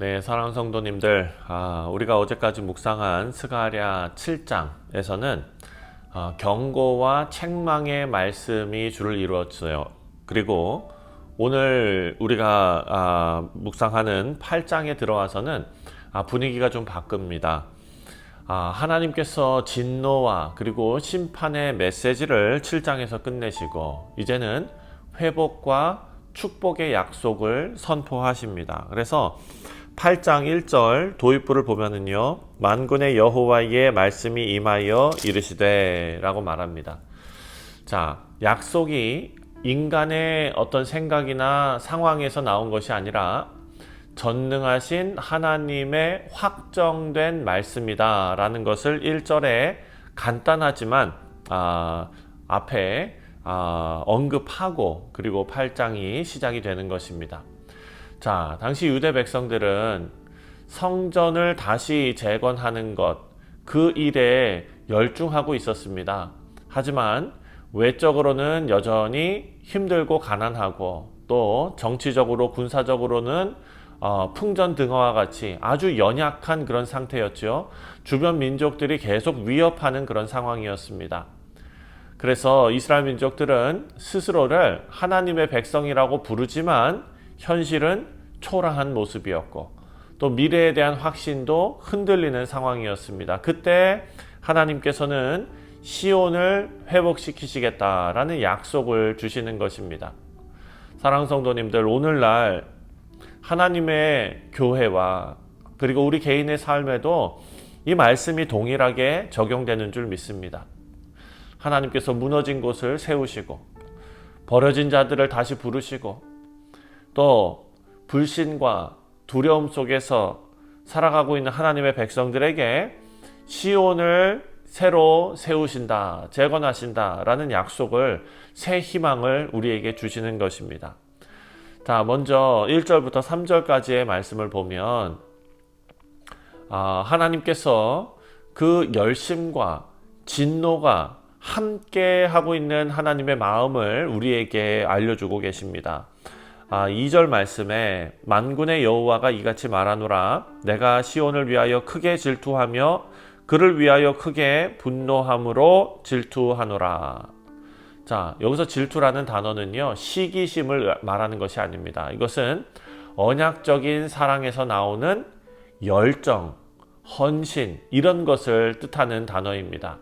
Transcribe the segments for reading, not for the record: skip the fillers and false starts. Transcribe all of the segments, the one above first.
네, 사랑하는 성도님들, 우리가 어제까지 묵상한 스가랴 7장에서는 경고와 책망의 말씀이 주를 이루었어요. 그리고 오늘 우리가 묵상하는 8장에 들어와서는 분위기가 좀 바뀝니다. 하나님께서 진노와 그리고 심판의 메시지를 7장에서 끝내시고 이제는 회복과 축복의 약속을 선포하십니다. 그래서 8장 1절 도입부를 보면은요, 만군의 여호와의 말씀이 임하여 이르시되 라고 말합니다. 자, 약속이 인간의 어떤 생각이나 상황에서 나온 것이 아니라 전능하신 하나님의 확정된 말씀이다 라는 것을 1절에 간단하지만 앞에 언급하고 그리고 8장이 시작이 되는 것입니다. 자, 당시 유대 백성들은 성전을 다시 재건하는 것, 그 일에 열중하고 있었습니다. 하지만 외적으로는 여전히 힘들고 가난하고 또 정치적으로 군사적으로는 풍전등화와 같이 아주 연약한 그런 상태였죠. 주변 민족들이 계속 위협하는 그런 상황이었습니다. 그래서 이스라엘 민족들은 스스로를 하나님의 백성이라고 부르지만 현실은 초라한 모습이었고 또 미래에 대한 확신도 흔들리는 상황이었습니다. 그때 하나님께서는 시온을 회복시키시겠다라는 약속을 주시는 것입니다. 사랑하는 성도님들, 오늘날 하나님의 교회와 그리고 우리 개인의 삶에도 이 말씀이 동일하게 적용되는 줄 믿습니다. 하나님께서 무너진 곳을 세우시고 버려진 자들을 다시 부르시고 또 불신과 두려움 속에서 살아가고 있는 하나님의 백성들에게 시온을 새로 세우신다, 재건하신다 라는 약속을, 새 희망을 우리에게 주시는 것입니다. 자, 먼저 1절부터 3절까지의 말씀을 보면 하나님께서 그 열심과 진노가 함께 하고 있는 하나님의 마음을 우리에게 알려주고 계십니다. 2절 말씀에 만군의 여호와가 이같이 말하노라, 내가 시온을 위하여 크게 질투하며 그를 위하여 크게 분노함으로 질투하노라. 자, 여기서 질투라는 단어는요, 시기심을 말하는 것이 아닙니다. 이것은 언약적인 사랑에서 나오는 열정, 헌신, 이런 것을 뜻하는 단어입니다.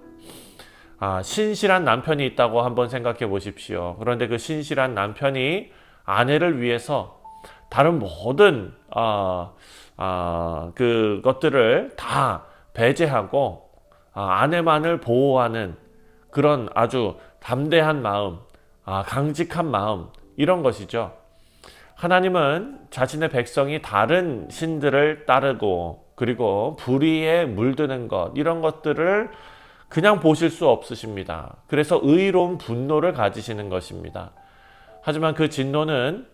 신실한 남편이 있다고 한번 생각해 보십시오. 그런데 그 신실한 남편이 아내를 위해서 다른 모든 그것들을 다 배제하고 아내만을 보호하는 그런 아주 담대한 마음, 강직한 마음, 이런 것이죠. 하나님은 자신의 백성이 다른 신들을 따르고 그리고 불의에 물드는 것, 이런 것들을 그냥 보실 수 없으십니다. 그래서 의로운 분노를 가지시는 것입니다. 하지만 그 진노는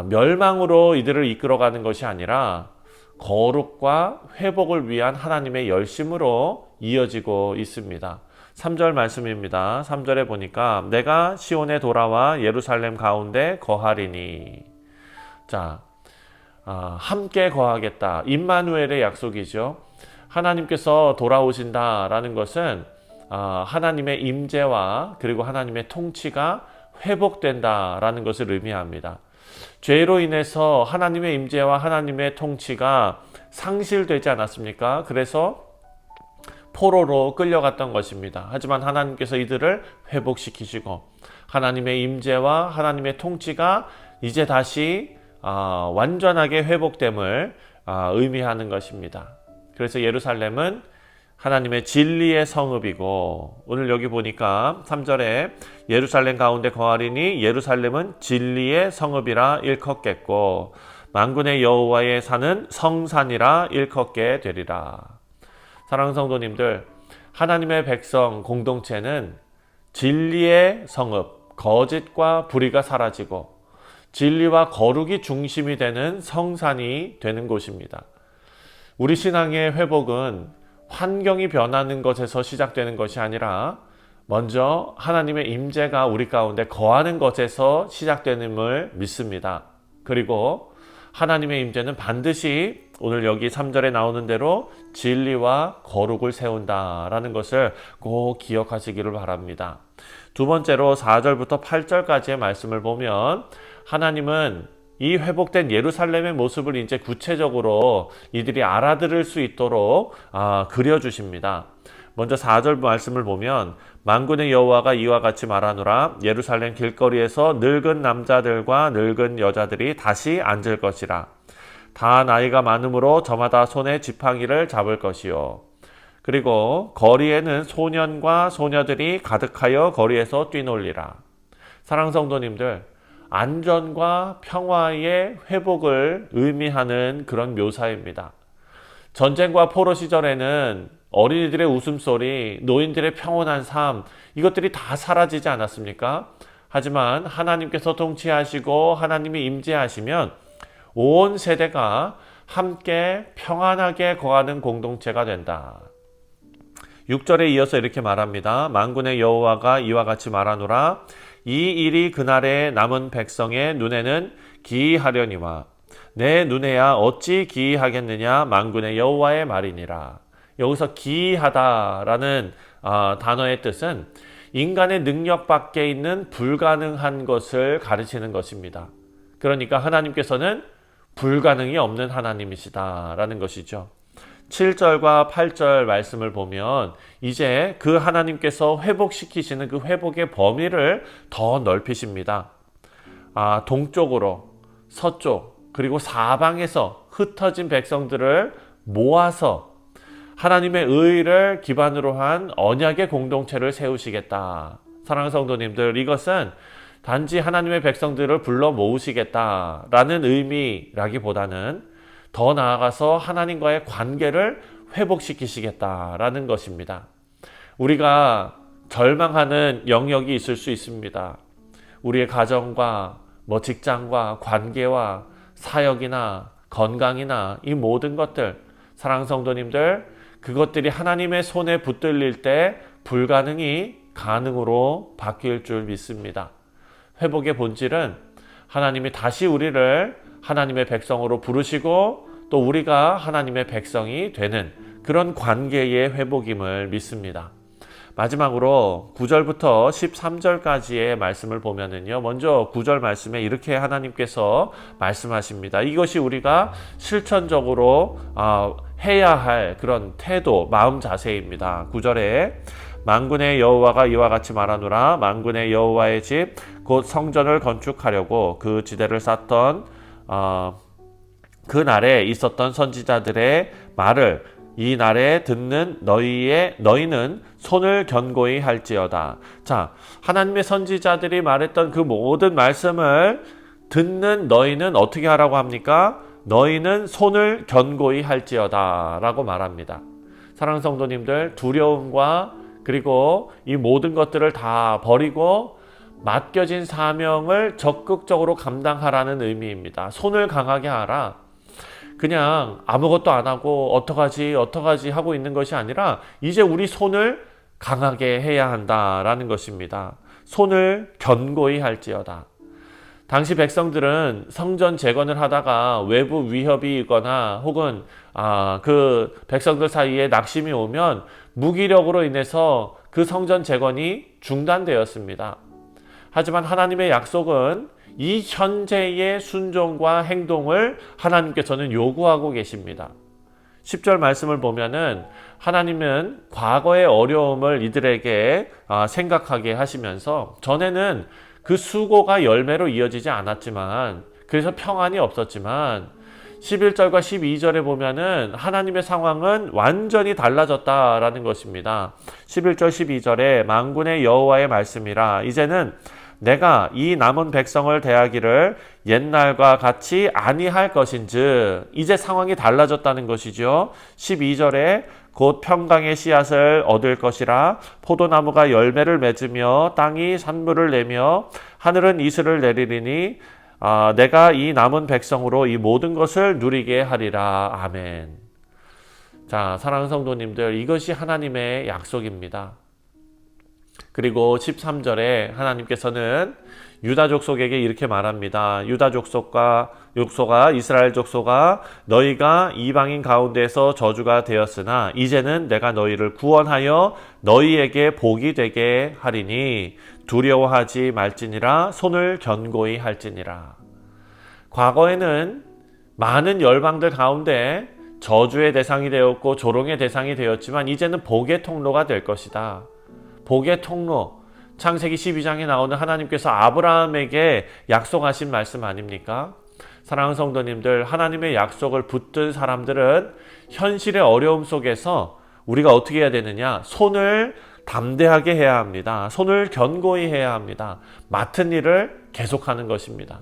멸망으로 이들을 이끌어가는 것이 아니라 거룩과 회복을 위한 하나님의 열심으로 이어지고 있습니다. 3절 말씀입니다. 3절에 보니까 내가 시온에 돌아와 예루살렘 가운데 거하리니. 자, 함께 거하겠다. 임마누엘의 약속이죠. 하나님께서 돌아오신다라는 것은 하나님의 임재와 그리고 하나님의 통치가 회복된다라는 것을 의미합니다. 죄로 인해서 하나님의 임재와 하나님의 통치가 상실되지 않았습니까? 그래서 포로로 끌려갔던 것입니다. 하지만 하나님께서 이들을 회복시키시고 하나님의 임재와 하나님의 통치가 이제 다시 완전하게 회복됨을 의미하는 것입니다. 그래서 예루살렘은 하나님의 진리의 성읍이고, 오늘 여기 보니까 3절에 예루살렘 가운데 거하리니 예루살렘은 진리의 성읍이라 일컫겠고 만군의 여호와의 산은 성산이라 일컫게 되리라. 사랑하는 성도님들, 하나님의 백성 공동체는 진리의 성읍, 거짓과 불의가 사라지고 진리와 거룩이 중심이 되는 성산이 되는 곳입니다. 우리 신앙의 회복은 환경이 변하는 것에서 시작되는 것이 아니라 먼저 하나님의 임재가 우리 가운데 거하는 것에서 시작되는을 믿습니다. 그리고 하나님의 임재는 반드시 오늘 여기 3절에 나오는 대로 진리와 거룩을 세운다라는 것을 꼭 기억하시기를 바랍니다. 두 번째로 4절부터 8절까지의 말씀을 보면 하나님은 이 회복된 예루살렘의 모습을 이제 구체적으로 이들이 알아들을 수 있도록 그려주십니다. 먼저 4절 말씀을 보면 만군의 여호와가 이와 같이 말하노라 예루살렘 길거리에서 늙은 남자들과 늙은 여자들이 다시 앉을 것이라. 다 나이가 많으므로 저마다 손에 지팡이를 잡을 것이요. 그리고 거리에는 소년과 소녀들이 가득하여 거리에서 뛰놀리라. 사랑하는 성도님들, 안전과 평화의 회복을 의미하는 그런 묘사입니다. 전쟁과 포로 시절에는 어린이들의 웃음소리, 노인들의 평온한 삶, 이것들이 다 사라지지 않았습니까? 하지만 하나님께서 통치하시고 하나님이 임재하시면 온 세대가 함께 평안하게 거하는 공동체가 된다. 6절에 이어서 이렇게 말합니다. 만군의 여호와가 이와 같이 말하노라 이 일이 그날에 남은 백성의 눈에는 기이하려니와 내 눈에야 어찌 기이하겠느냐 만군의 여호와의 말이니라. 여기서 기이하다라는 단어의 뜻은 인간의 능력 밖에 있는 불가능한 것을 가르치는 것입니다. 그러니까 하나님께서는 불가능이 없는 하나님이시다라는 것이죠. 7절과 8절 말씀을 보면 이제 그 하나님께서 회복시키시는 그 회복의 범위를 더 넓히십니다. 동쪽으로, 서쪽, 그리고 사방에서 흩어진 백성들을 모아서 하나님의 의를 기반으로 한 언약의 공동체를 세우시겠다. 사랑하는 성도님들, 이것은 단지 하나님의 백성들을 불러 모으시겠다라는 의미라기보다는 더 나아가서 하나님과의 관계를 회복시키시겠다라는 것입니다. 우리가 절망하는 영역이 있을 수 있습니다. 우리의 가정과 직장과 관계와 사역이나 건강이나 이 모든 것들, 사랑하는 성도님들, 그것들이 하나님의 손에 붙들릴 때 불가능이 가능으로 바뀔 줄 믿습니다. 회복의 본질은 하나님이 다시 우리를 하나님의 백성으로 부르시고 또 우리가 하나님의 백성이 되는 그런 관계의 회복임을 믿습니다. 마지막으로 9절부터 13절까지의 말씀을 보면은요, 먼저 9절 말씀에 이렇게 하나님께서 말씀하십니다. 이것이 우리가 실천적으로 해야 할 그런 태도, 마음 자세입니다. 9절에 만군의 여호와가 이와 같이 말하노라 만군의 여호와의 집 곧 성전을 건축하려고 그 지대를 쌓던 그 날에 있었던 선지자들의 말을 이 날에 듣는 너희는 손을 견고히 할지어다. 자, 하나님의 선지자들이 말했던 그 모든 말씀을 듣는 너희는 어떻게 하라고 합니까? 너희는 손을 견고히 할지어다 라고 말합니다. 사랑하는 성도님들, 두려움과 그리고 이 모든 것들을 다 버리고 맡겨진 사명을 적극적으로 감당하라는 의미입니다. 손을 강하게 하라. 그냥 아무것도 안 하고 어떡하지 하고 있는 것이 아니라 이제 우리 손을 강하게 해야 한다라는 것입니다. 손을 견고히 할지어다. 당시 백성들은 성전 재건을 하다가 외부 위협이 있거나 혹은 그 백성들 사이에 낙심이 오면 무기력으로 인해서 그 성전 재건이 중단되었습니다. 하지만 하나님의 약속은 이 현재의 순종과 행동을 하나님께서는 요구하고 계십니다. 10절 말씀을 보면은 하나님은 과거의 어려움을 이들에게 생각하게 하시면서 전에는 그 수고가 열매로 이어지지 않았지만 그래서 평안이 없었지만 11절과 12절에 보면은 하나님의 상황은 완전히 달라졌다라는 것입니다. 11절 12절에 만군의 여호와의 말씀이라 이제는 내가 이 남은 백성을 대하기를 옛날과 같이 아니할 것인즉 이제 상황이 달라졌다는 것이죠. 12절에 곧 평강의 씨앗을 얻을 것이라 포도나무가 열매를 맺으며 땅이 산물을 내며 하늘은 이슬을 내리리니 내가 이 남은 백성으로 이 모든 것을 누리게 하리라. 아멘. 자, 사랑하는 성도님들, 이것이 하나님의 약속입니다. 그리고 13절에 하나님께서는 유다 족속에게 이렇게 말합니다. 유다 족속과 이스라엘 족속아, 너희가 이방인 가운데서 저주가 되었으나 이제는 내가 너희를 구원하여 너희에게 복이 되게 하리니 두려워하지 말지니라. 손을 견고히 할지니라. 과거에는 많은 열방들 가운데 저주의 대상이 되었고 조롱의 대상이 되었지만 이제는 복의 통로가 될 것이다. 복의 통로, 창세기 12장에 나오는 하나님께서 아브라함에게 약속하신 말씀 아닙니까? 사랑하는 성도님들, 하나님의 약속을 붙든 사람들은 현실의 어려움 속에서 우리가 어떻게 해야 되느냐? 손을 담대하게 해야 합니다. 손을 견고히 해야 합니다. 맡은 일을 계속하는 것입니다.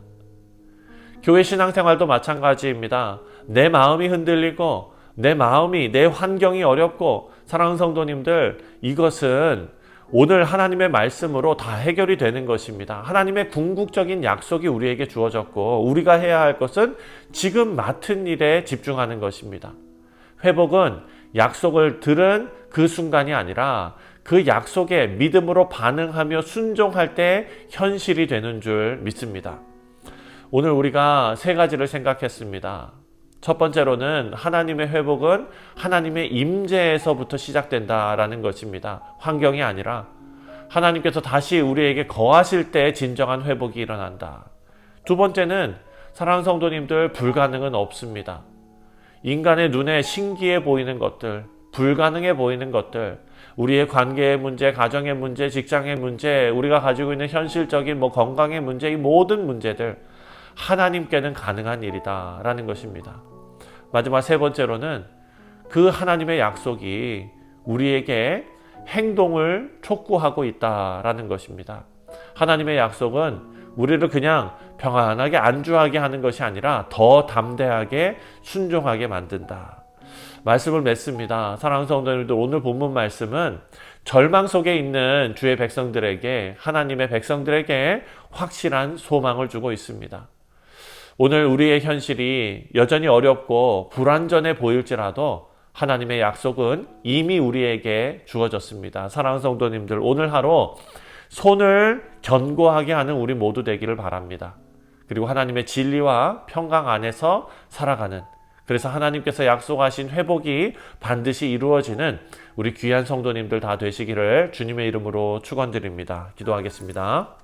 교회 신앙생활도 마찬가지입니다. 내 마음이 흔들리고 내 환경이 어렵고, 사랑하는 성도님들, 이것은 오늘 하나님의 말씀으로 다 해결이 되는 것입니다. 하나님의 궁극적인 약속이 우리에게 주어졌고 우리가 해야 할 것은 지금 맡은 일에 집중하는 것입니다. 회복은 약속을 들은 그 순간이 아니라 그 약속에 믿음으로 반응하며 순종할 때 현실이 되는 줄 믿습니다. 오늘 우리가 세 가지를 생각했습니다. 첫 번째로는 하나님의 회복은 하나님의 임재에서부터 시작된다라는 것입니다. 환경이 아니라 하나님께서 다시 우리에게 거하실 때 진정한 회복이 일어난다. 두 번째는 사랑하는 성도님들, 불가능은 없습니다. 인간의 눈에 신기해 보이는 것들, 불가능해 보이는 것들, 우리의 관계의 문제, 가정의 문제, 직장의 문제, 우리가 가지고 있는 현실적인 건강의 문제, 이 모든 문제들 하나님께는 가능한 일이다 라는 것입니다. 마지막 세 번째로는 그 하나님의 약속이 우리에게 행동을 촉구하고 있다라는 것입니다. 하나님의 약속은 우리를 그냥 평안하게 안주하게 하는 것이 아니라 더 담대하게 순종하게 만든다. 말씀을 맺습니다. 사랑하는 성도님들, 오늘 본문 말씀은 절망 속에 있는 주의 백성들에게, 하나님의 백성들에게 확실한 소망을 주고 있습니다. 오늘 우리의 현실이 여전히 어렵고 불완전해 보일지라도 하나님의 약속은 이미 우리에게 주어졌습니다. 사랑하는 성도님들, 오늘 하루 손을 견고하게 하는 우리 모두 되기를 바랍니다. 그리고 하나님의 진리와 평강 안에서 살아가는, 그래서 하나님께서 약속하신 회복이 반드시 이루어지는 우리 귀한 성도님들 다 되시기를 주님의 이름으로 축원드립니다. 기도하겠습니다.